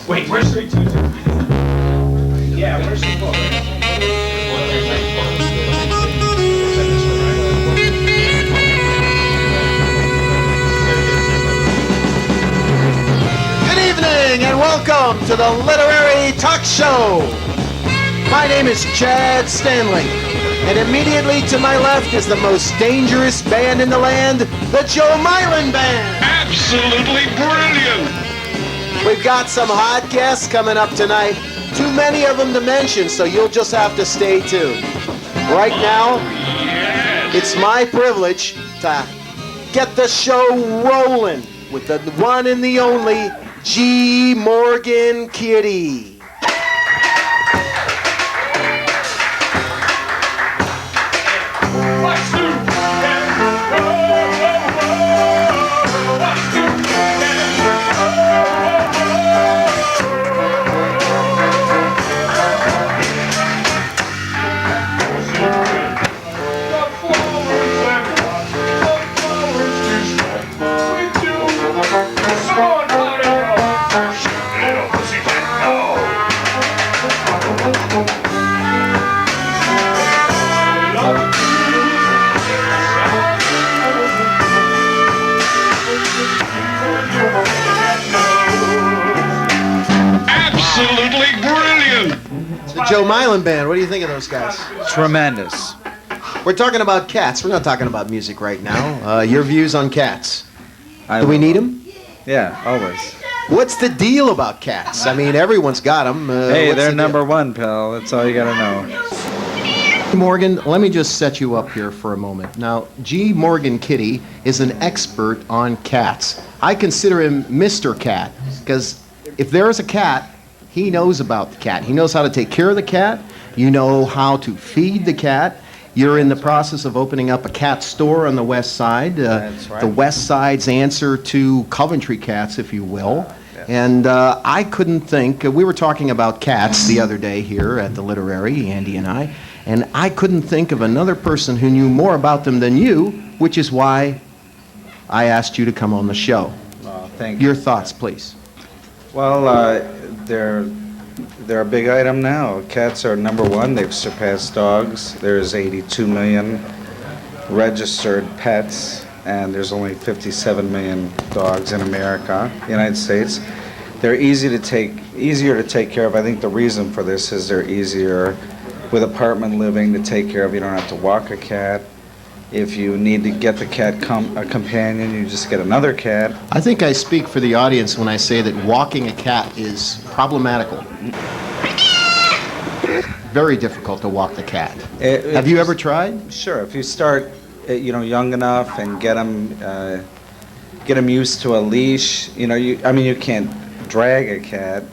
Wait, where's 3, 2, 2? Yeah, where's the book? Good evening and welcome to the Literary Talk Show. My name is Chad Stanley, and immediately to my left is the most dangerous band in the land, the Joe Milan Band. Absolutely brilliant! We've got some hot guests coming up tonight. Too many of them to mention, so you'll just have to stay tuned. Right now, it's my privilege to get the show rolling with the one and the only G. Morgan Kitty. Absolutely brilliant! The Joe Milan Band, what do you think of those guys? Tremendous. We're talking about cats. We're not talking about music right now. Your views on cats? I Do we love need them. them? Yeah, always. What's the deal about cats? I mean, everyone's got them. Hey, they're number one, pal. That's all you gotta know. Morgan, let me just set you up here for a moment. Now, G. Morgan Kitty is an expert on cats. I consider him Mr. Cat, because if there is a cat, he knows about the cat. He knows how to take care of the cat. You know how to feed the cat. You're in the process of opening up a cat store on the West Side. That's right. The West Side's answer to Coventry Cats, if you will. And I couldn't think, we were talking about cats the other day here at the Literary, Andy and I couldn't think of another person who knew more about them than you, which is why I asked you to come on the show. Oh, thank you. Your thoughts, please. Well, they're a big item now. Cats are number one. They've surpassed dogs. There's 82 million registered pets, and there's only 57 million dogs in America, United States. They're easier to take care of. I think the reason for this is they're easier with apartment living to take care of. You don't have to walk a cat. If you need to get the cat a companion, you just get another cat. I think I speak for the audience when I say that walking a cat is problematical. Very difficult to walk the cat. Have you ever tried? Sure. If you start, young enough and get them used to a leash. You can't drag a cat.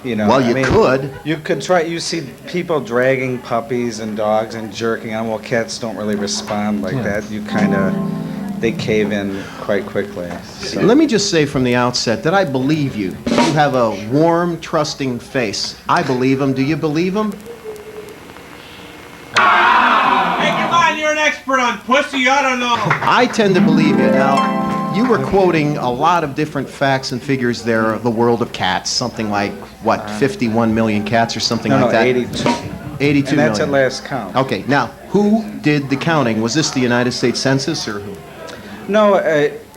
Well, you could. You could try. You see people dragging puppies and dogs and jerking on them. Well, cats don't really respond like that. They cave in quite quickly. So. Let me just say from the outset that I believe you. You have a warm, trusting face. I believe him. Do you believe him? Hey, come on, you're an expert on pussy, you ought to know. I tend to believe you. Now, you were quoting a lot of different facts and figures there, the world of cats, something like, 51 million cats or something like that? 82. 82 and that's million. at last count. Okay, now, who did the counting? Was this the United States Census or who? No,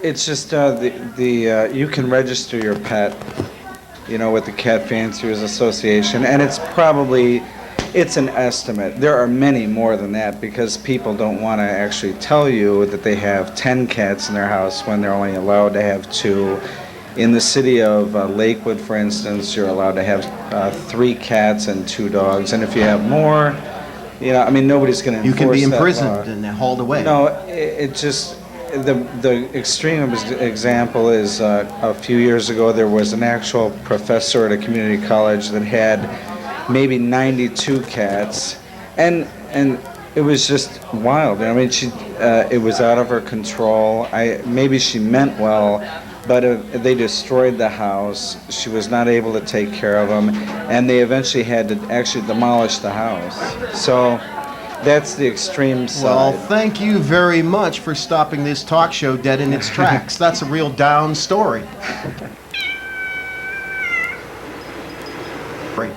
it's just you can register your pet, with the Cat Fanciers Association, and it's an estimate. There are many more than that because people don't want to actually tell you that they have 10 cats in their house when they're only allowed to have 2. In the city of Lakewood, for instance, you're allowed to have 3 cats and 2 dogs, and if you have more, nobody's going to enforce that. You can be law. imprisoned and hauled away. No, it just the extreme example is a few years ago there was an actual professor at a community college that had maybe 92 cats, and it was just wild. It was out of her control. Maybe she meant well, but they destroyed the house. She was not able to take care of them, and they eventually had to actually demolish the house. So that's the extreme side. Well, thank you very much for stopping this talk show dead in its tracks. That's a real down story. Great.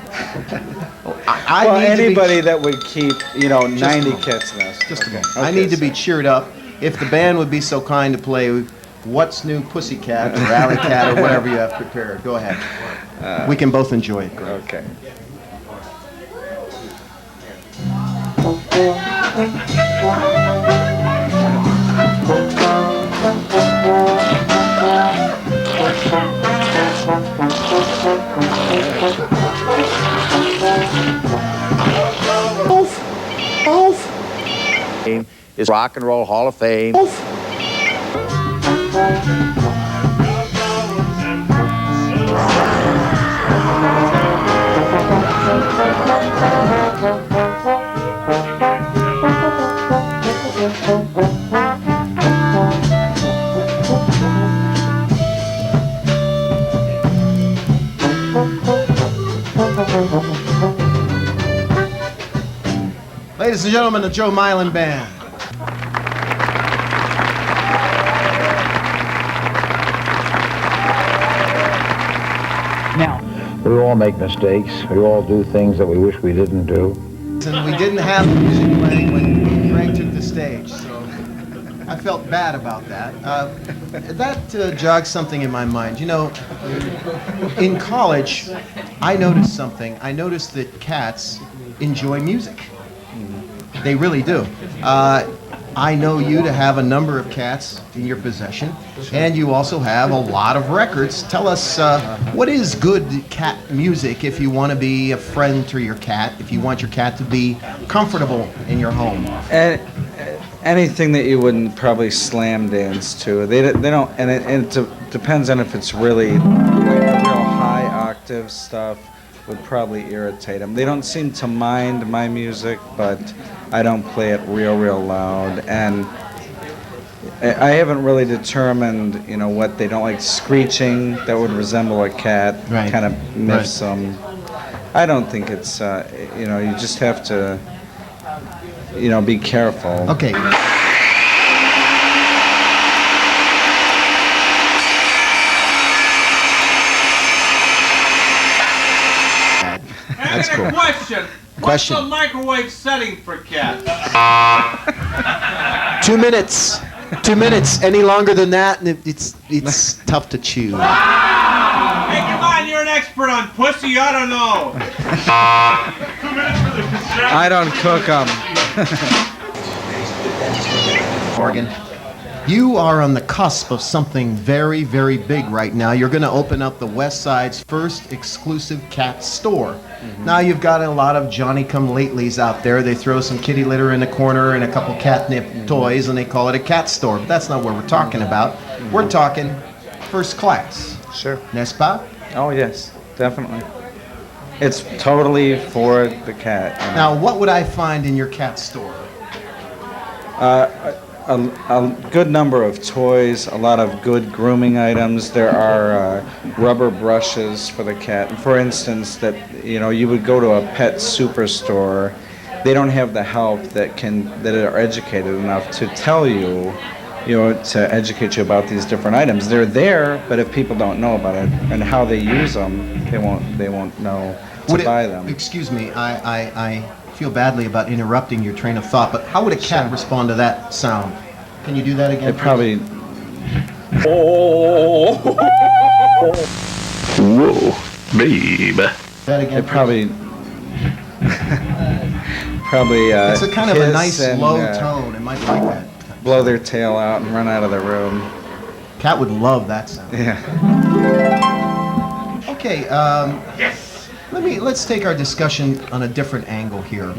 I Well, need to be anybody that would keep, 90 moment. cats in this. Just a moment. I need to be cheered up. If the band would be so kind to play What's New Pussycat or Alley Cat or whatever you have prepared. Go ahead. We can both enjoy it. Okay. Is Rock and Roll Hall of Fame. Ladies and gentlemen, the Joe Milan Band. We all make mistakes. We all do things that we wish we didn't do. And we didn't have the music playing when Greg took the stage, so I felt bad about that. That jogged something in my mind. In college, I noticed something. I noticed that cats enjoy music. They really do. I know you to have a number of cats in your possession, and you also have a lot of records. Tell us, what is good cat music if you want to be a friend to your cat, if you want your cat to be comfortable in your home? And anything that you wouldn't probably slam dance to. They don't, and it depends on if it's really like real high octave stuff would probably irritate them. They don't seem to mind my music, but I don't play it real loud. And I haven't really determined, what they don't like. Screeching that would resemble a cat Right. kind of miffs them. I don't think it's, you just have to, be careful. Okay. That's cool. Question. What's the microwave setting for cats? 2 minutes. 2 minutes. Any longer than that, and it's tough to chew. Hey, come on, you're an expert on pussy, you ought to know. I don't cook them. Morgan, you are on the cusp of something very, very big right now. You're going to open up the West Side's first exclusive cat store. Now you've got a lot of Johnny-come-latelys out there. They throw some kitty litter in the corner and a couple catnip toys, and they call it a cat store. But that's not what we're talking about. We're talking first class. Sure. N'est-ce pas? Oh, yes, definitely. It's totally for the cat. Now, what would I find in your cat store? A good number of toys, a lot of good grooming items. There are rubber brushes for the cat. For instance, that you would go to a pet superstore. They don't have the help that are educated enough to tell you, to educate you about these different items. They're there, but if people don't know about it and how they use them, they won't know to buy them. Excuse me, I feel badly about interrupting your train of thought, but how would a cat respond to that sound? Can you do that again? It probably. Whoa, babe. That again. It probably. It's a kind of a hiss nice and, low tone. It might like that. blow their tail out and run out of the room. Cat would love that sound. Yeah. Okay. Let's take our discussion on a different angle here.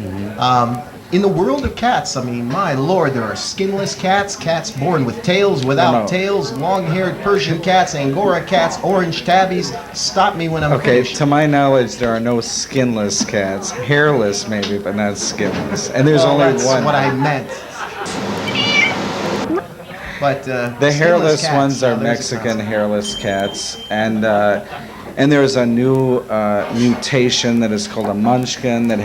In the world of cats, I mean, my lord, there are skinless cats, cats born with tails, without tails, long-haired Persian cats, Angora cats, orange tabbies. Stop me when I'm finished. To my knowledge, there are no skinless cats. Hairless, maybe, but not skinless. And there's only that's one. what I meant. But the hairless cats, ones are now there's a Mexican concept. hairless cats, and there's a new mutation that is called a munchkin that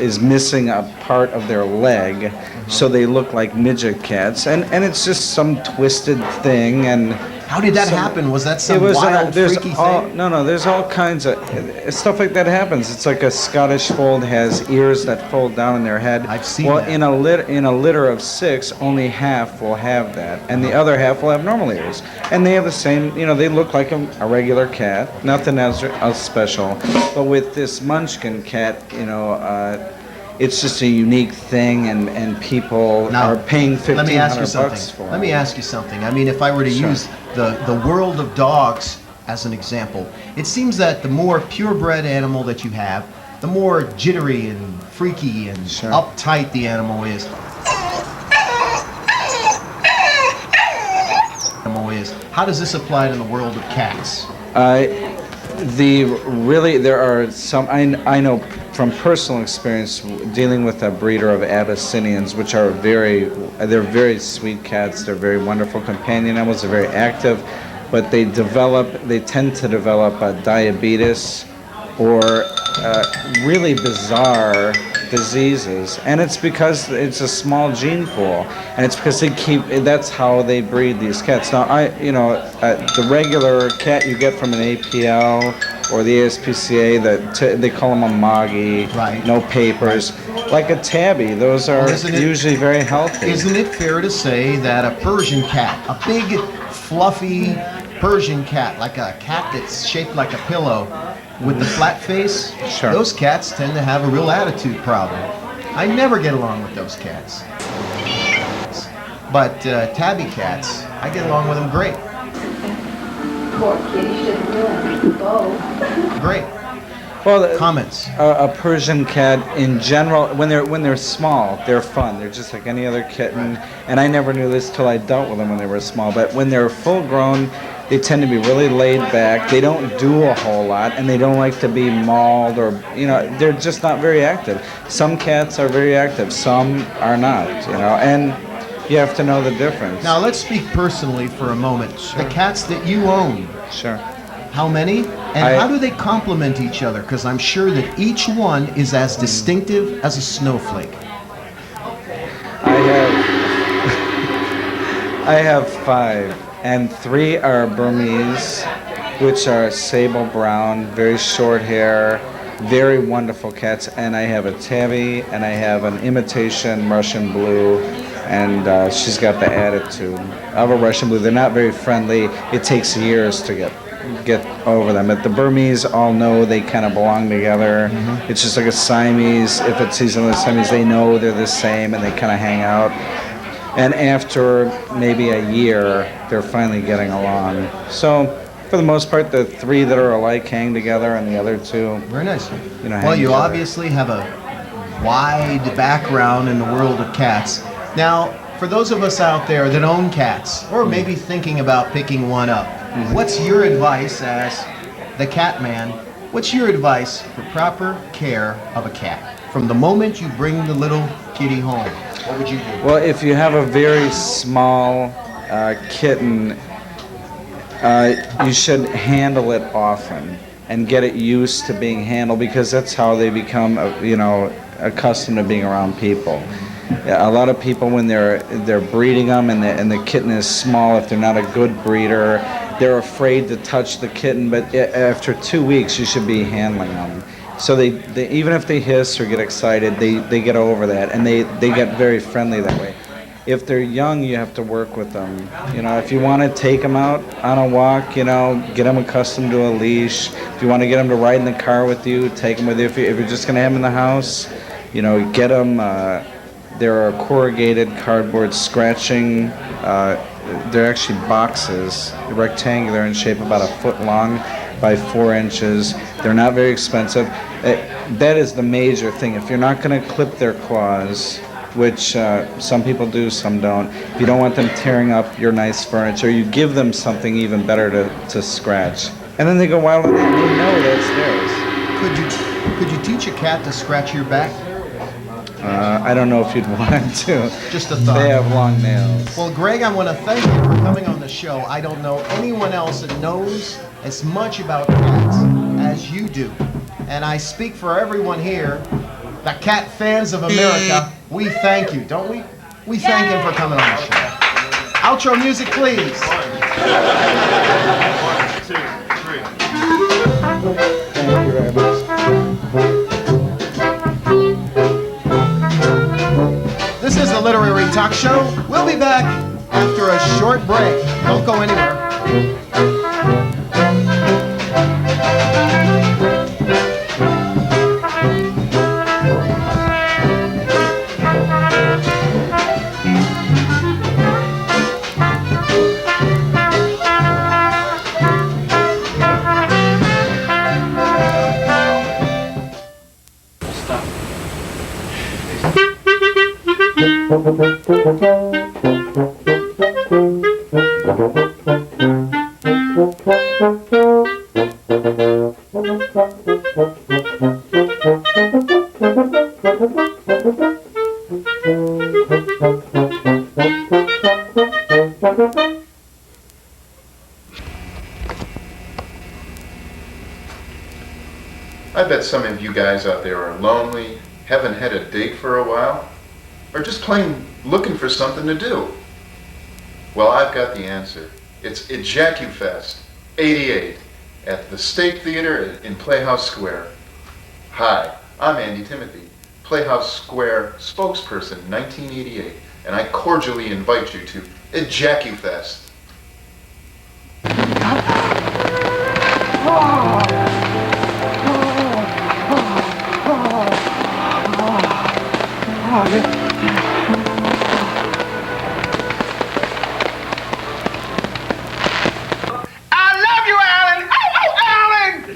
is missing a part of their leg, so they look like midget cats, and it's just some twisted thing, and How did that happen? Was that It some was wild, freaky thing? No, there's all kinds of stuff like that happens. It's like a Scottish fold has ears that fold down in their head. I've seen well, that. in a litter of 6, only half will have that, and the other half will have normal ears. And they have the same, they look like a regular cat, nothing else special. But with this Munchkin cat, it's just a unique thing, and people Now, are paying let me ask you $1,500 something. for it. Let me ask you something. I mean, if I were to Sure. use the world of dogs as an example, it seems that the more purebred animal that you have, the more jittery and freaky and Sure. uptight the animal is. How does this apply to the world of cats? There are some, I know from personal experience dealing with a breeder of Abyssinians, which are they're very sweet cats, they're very wonderful companion animals, they're very active, but they tend to develop diabetes or really bizarre diseases, and it's because it's a small gene pool, and it's because that's how they breed these cats. Now, the regular cat you get from an APL or the ASPCA, they call them a Moggy, Right. no papers, like a tabby. Those are usually very healthy. Isn't it fair to say that a Persian cat, a big, fluffy Persian cat, like a cat that's shaped like a pillow, with the flat face, Sure. those cats tend to have a real attitude problem. I never get along with those cats. But tabby cats, I get along with them great. Poor kitty shouldn't really go. Great. Well, Comments? a Persian cat in general, when they're small, they're fun. They're just like any other kitten. And I never knew this till I dealt with them when they were small. But when they're full grown, they tend to be really laid back. They don't do a whole lot, and they don't like to be mauled or, they're just not very active. Some cats are very active, some are not, and you have to know the difference. Now let's speak personally for a moment. Sure. The cats that you own, Sure. how many? And how do they complement each other? Because I'm sure that each one is as distinctive as a snowflake. I have 5, and 3 are Burmese, which are sable brown, very short hair, very wonderful cats. And I have a tabby, and I have an imitation Russian blue, and she's got the attitude of a Russian blue. They're not very friendly. It takes years to get over them. But the Burmese all know they kind of belong together. Mm-hmm. It's just like a Siamese. If it's seasonal Siamese, they know they're the same, and they kind of hang out. And after maybe a year, they're finally getting along. So, for the most part, the 3 that are alike hang together, and the other 2, Very nice. hang Well, you together. obviously have a wide background in the world of cats. Now, for those of us out there that own cats, or maybe thinking about picking one up, what's your advice as the cat man? What's your advice for proper care of a cat? From the moment you bring the little kitty home, what would you do? Well, if you have a very small kitten, you should handle it often and get it used to being handled, because that's how they become, accustomed to being around people. Yeah, a lot of people, when they're breeding them and the kitten is small, if they're not a good breeder, they're afraid to touch the kitten. But after 2 weeks, you should be handling them. So they even if they hiss or get excited, they get over that, and they get very friendly that way. If they're young, you have to work with them. If you want to take them out on a walk, get them accustomed to a leash. If you want to get them to ride in the car with you, take them with you. If you're just going to have them in the house, get them. There are corrugated cardboard scratching. They're actually boxes, rectangular in shape, about 1 foot long by 4 inches. They're not very expensive. That is the major thing. If you're not going to clip their claws, which some people do, some don't, if you don't want them tearing up your nice furniture, you give them something even better to scratch. And then they go wild and they know that's theirs. Could you teach a cat to scratch your back? I don't know if you'd want to. Just a thought. They have long nails. Well, Greg, I want to thank you for coming on the show. I don't know anyone else that knows as much about cats as you do. And I speak for everyone here, the cat fans of America. We thank you, don't we? We thank him for coming on the show. Outro music, please. Thank you very much. This is the Literary Talk Show. We'll be back after a short break. Don't go anywhere. I bet some of you guys out there are lonely, haven't had a date for a while, or just plain looking for something to do. Well, I've got the answer. It's Ejacufest 88 at the State Theater in Playhouse Square. Hi, I'm Andy Timothy, Playhouse Square spokesperson 1988, and I cordially invite you to Ejacufest.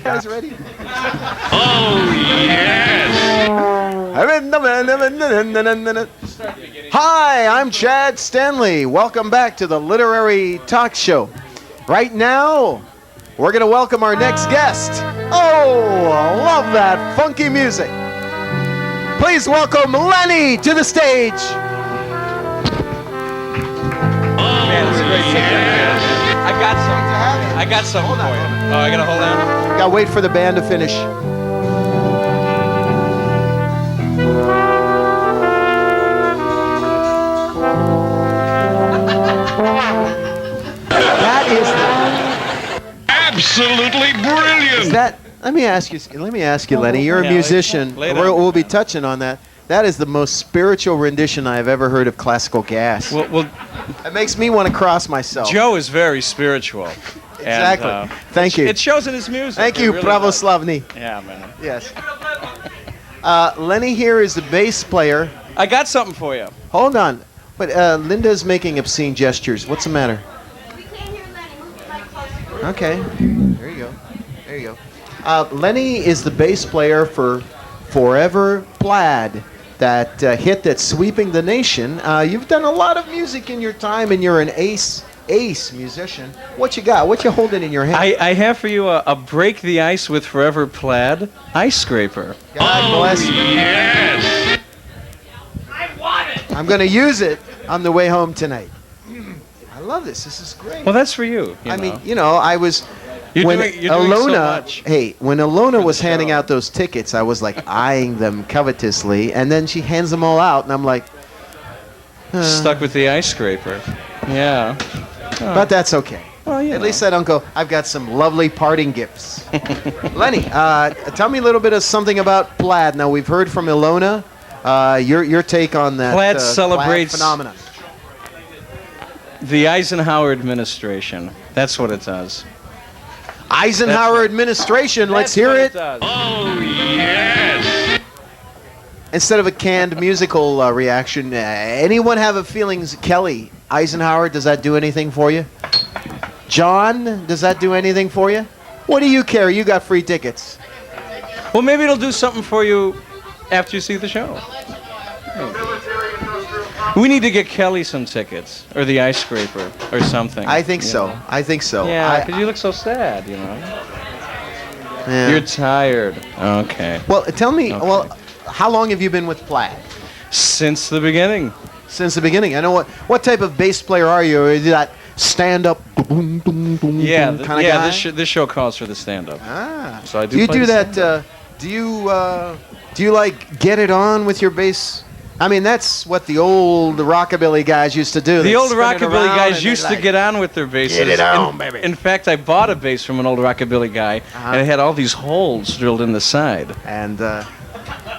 Guys ready? Oh, yes! Hi, I'm Chad Stanley. Welcome back to the Literary Talk Show. Right now, we're going to welcome our next guest. Oh, I love that funky music. Please welcome Lenny to the stage. Man, it's a great picture. I got something. I got something for you. Oh, I gotta hold on. Gotta wait for the band to finish. That is Absolutely brilliant! that. Let me ask you, Lenny. You're a Yeah, musician. lay it on. We'll be touching on that. That is the most spiritual rendition I've ever heard of classical gas. Well, It makes me want to cross myself. Joe is very spiritual. Exactly. And, Thank you. It shows in his music. Thank It you, really Bravo does. Slavny. Yeah, man. Yes. Lenny here is the bass player. I got something for you. Hold on. But Linda's making obscene gestures. What's the matter? We can't hear Lenny. Move the mic closer. Okay. There you go. There you go. Lenny is the bass player for Forever Plaid, that hit that's sweeping the nation. You've done a lot of music in your time, and you're an ace musician. What you got? What you holding in your hand? I have for you a Break the Ice with Forever Plaid ice scraper. God bless you. Yes! I'm going to use it on the way home tonight. I love this. This is great. Well, that's for you. I mean, you know, I was... You're when doing so much. when Alona the was handing show. out those tickets, I was like eyeing them covetously, and then she hands them all out, and I'm like, Stuck with the ice scraper. Yeah. but that's okay. Well, you At know. least I don't go, I've got some lovely parting gifts. Lenny, tell me a little bit of something about Plaid. Now, we've heard from Ilona, your take on that Plaid Plaid celebrates- phenomenon. The Eisenhower administration. That's what it does. Eisenhower administration, let's hear it. Oh, yes! Instead of a canned musical reaction, anyone have a feelings? Kelly, Eisenhower, does that do anything for you? John, does that do anything for you? What do you care? You got free tickets. Well, maybe it'll do something for you after you see the show. We need to get Kelly some tickets, or the ice scraper, or something. I think you so. know. I think so. Yeah, I- because you look so sad, you know. yeah. You're tired. Okay. Well, tell me, Okay. well, how long have you been with Plaid? Since the beginning. Since the beginning. I know what type of bass player are you? Are you that stand-up boom, boom, boom, Yeah, boom kind of guy? this show calls for the stand-up. Ah. So I Do you play do the that? Do you like get it on with your bass I mean, that's what the old rockabilly guys used to do. The They'd old spin it rockabilly around guys and used they'd to like- get on with their basses. Get it on, baby. In fact, I bought a bass from an old rockabilly guy, and it had all these holes drilled in the side. And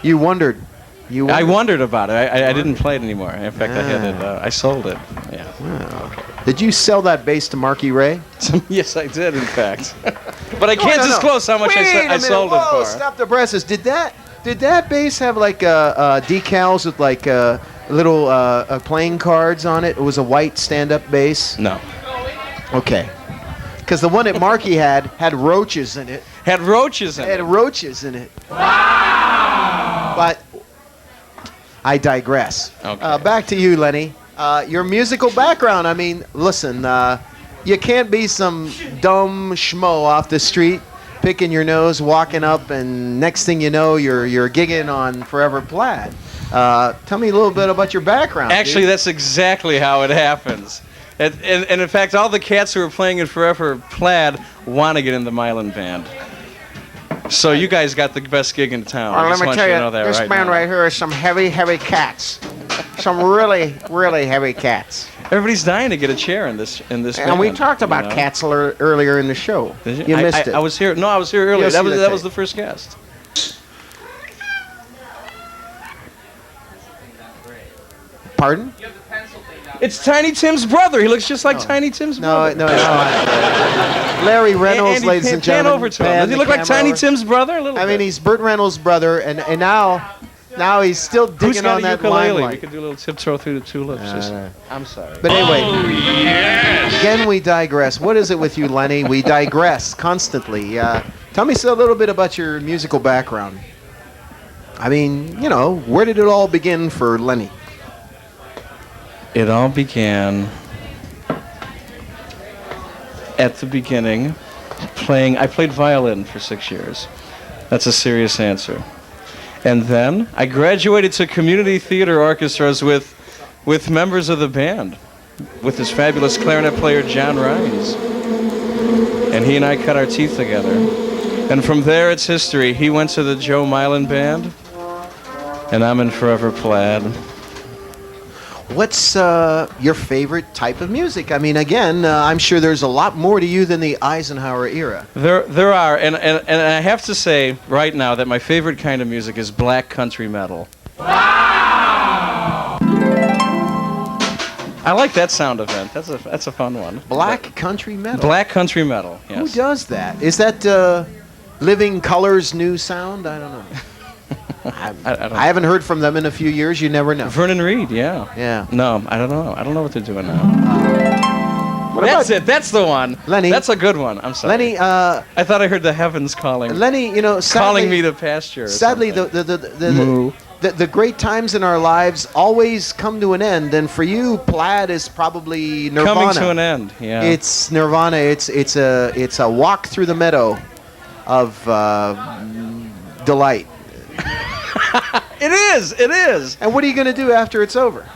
you wondered. I wondered about it. I didn't play it anymore. In fact, I had it. I sold it. Yeah. Did you sell that bass to Marky Ray? Yes, I did. In fact, but I can't disclose how much I sold it Whoa, for. Stop the presses. Did that bass have like decals with like little playing cards on it? It was a white stand-up bass. No. Okay. Because the one that Marky had roaches in it. Had roaches in Had it. roaches in it. Wow! But I digress. Okay. Back to you, Lenny. Your musical background. I mean, listen, you can't be some dumb schmo off the street, picking your nose, walking up, and next thing you know, you're gigging on Forever Plaid. Tell me a little bit about your background. Actually, dude. that's exactly how it happens. And in fact, all the cats who are playing in Forever Plaid want to get in the Milan band. So you guys got the best gig in town. I Well, just let me want tell you you, to know that this right band now. right here is some heavy, heavy cats. Some really, really heavy cats. Everybody's dying to get a chair in this And band, we talked about you know? cats earlier in the show. Did You missed it. I was here. No, I was here earlier. You'll see the That was tape. the first guest. Pardon? It's Tiny Tim's brother. He looks just like Tiny Tim's No, brother. Larry Reynolds, Andy, ladies and pan gentlemen. over to him. Pan Does he the look like camera Tiny over. Tim's brother? A little I bit. mean, he's Burt Reynolds' brother, and now he's still Who's digging got on a that ukulele? We limelight. could do a little tiptoe through the tulips. I'm sorry. But anyway, Oh, yes. again, we digress. What is it with you, Lenny? We digress constantly. Tell me a little bit about your musical background. I mean, you know, where did it all begin for Lenny? It all began at the beginning I played violin for 6 years. That's a serious answer. And then I graduated to community theater orchestras with members of the band, with this fabulous clarinet player, John Rhines. And he and I cut our teeth together. And from there, it's history. He went to the Joe Milan band, and I'm in Forever Plaid. What's your favorite type of music? I mean, again, I'm sure there's a lot more to you than the Eisenhower era. There are, and I have to say right now that my favorite kind of music is black country metal. Wow! I like that sound event. That's a fun one. Black country metal. Black country metal. Yes. Who does that? Is that Living Color's new sound? I don't know. I don't I haven't heard from them in a few years. You never know. Vernon Reed, yeah. Yeah. No, I don't know. I don't know what they're doing now. That's it. That's the one. Lenny. That's a good one. I'm sorry. Lenny, I thought I heard the heavens calling. Lenny, you know, sadly, calling me to pasture. or sadly, something. the great times in our lives always come to an end, and for you, Plaid is probably Nirvana. coming to an end. Yeah. It's Nirvana. It's a walk through the meadow of delight. It is. It is. And what are you going to do after it's over?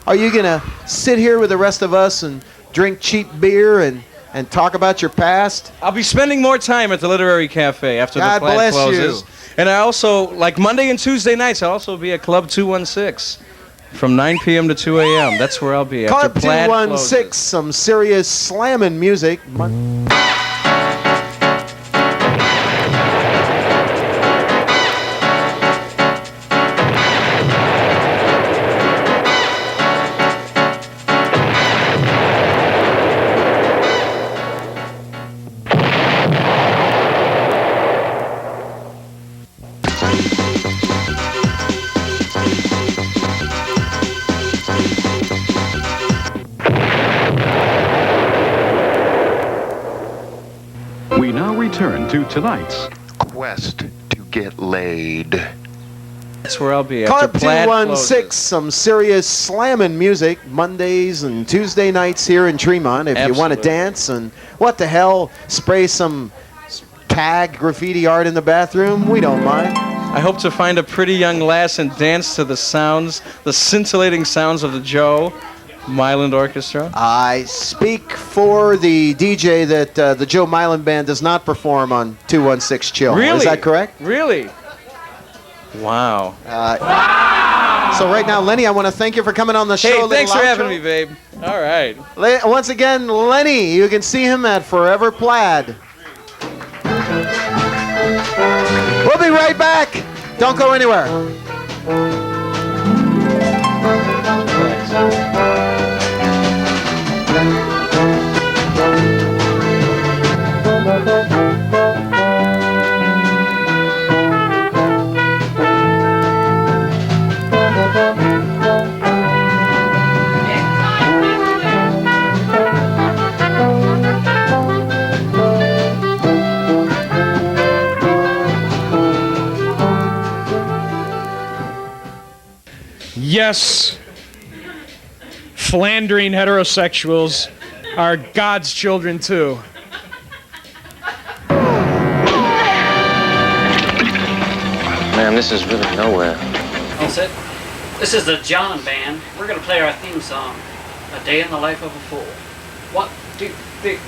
Are you going to sit here with the rest of us and drink cheap beer and talk about your past? I'll be spending more time at the Literary Cafe after God the Plaid bless closes. you. And I also, like Monday and Tuesday nights, I'll also be at Club 216 from 9 p.m. to 2 a.m. That's where I'll be after Club Plaid 216, closes. some serious slamming music. We now return to tonight's Quest to get laid. That's where I'll be after Club Plaid 216, closes. some serious slamming music Mondays and Tuesday nights here in Tremont if you want to Absolutely. dance and what the hell, spray some tag graffiti art in the bathroom. We don't mind. I hope to find a pretty young lass and dance to the sounds, the scintillating sounds of the Joe Milan Orchestra. I speak for the DJ that the Joe Milan Band does not perform on 216 Chill. Really? Is that correct? Really? Wow. So right now, Lenny, I want to thank you for coming on the show. Hey, a little thanks for having outro. me, babe. All right. Once again, Lenny, you can see him at Forever Plaid. We'll be right back. Don't go anywhere. Yes, philandering heterosexuals are God's children too. Man, this is really nowhere. That's it. This is the John Band. We're going to play our theme song, A Day in the Life of a Fool. 1, 2, 3.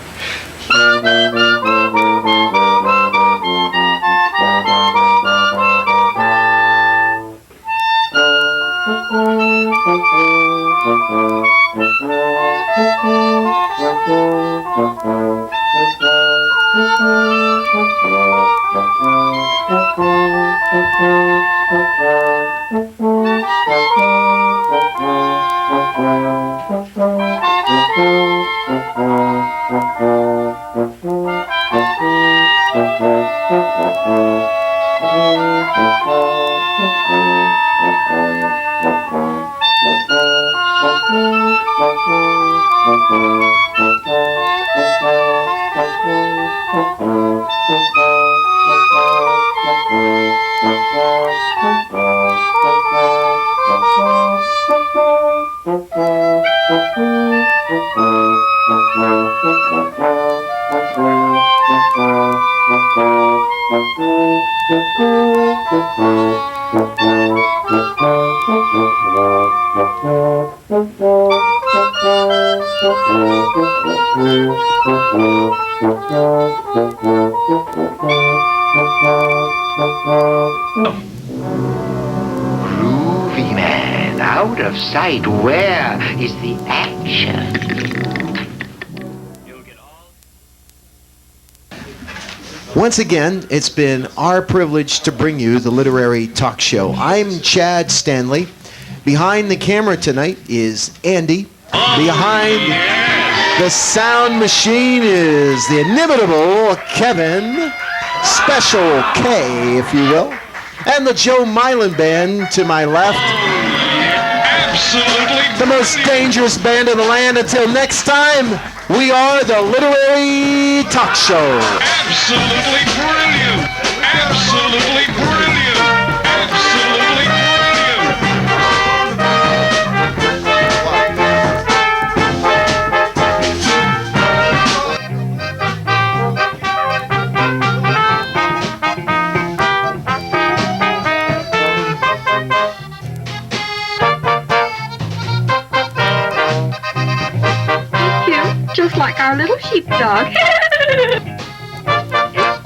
Groovy man, out of sight. Where is the action? Once again, it's been our privilege to bring you the Literary Talk Show. I'm Chad Stanley. Behind the camera tonight is Andy. Behind the sound machine is the inimitable Kevin, Special K, if you will. And the Joe Milan Band to my left. Absolutely. The most dangerous band in the land. Until next time, we are the Literary Talk Show. Absolutely brilliant. Absolutely brilliant. Absolutely brilliant. Just like our little sheepdog.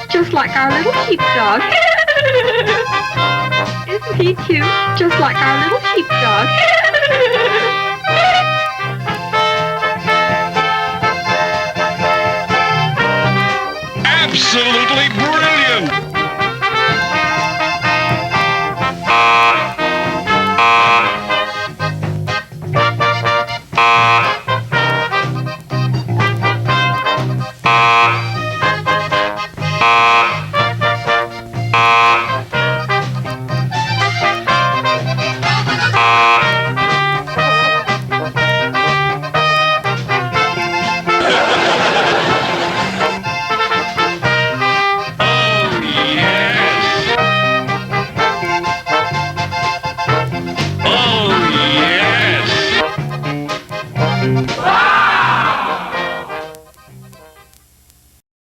Just like our little sheepdog. Isn't he cute? Just like our little sheepdog. Absolutely brilliant.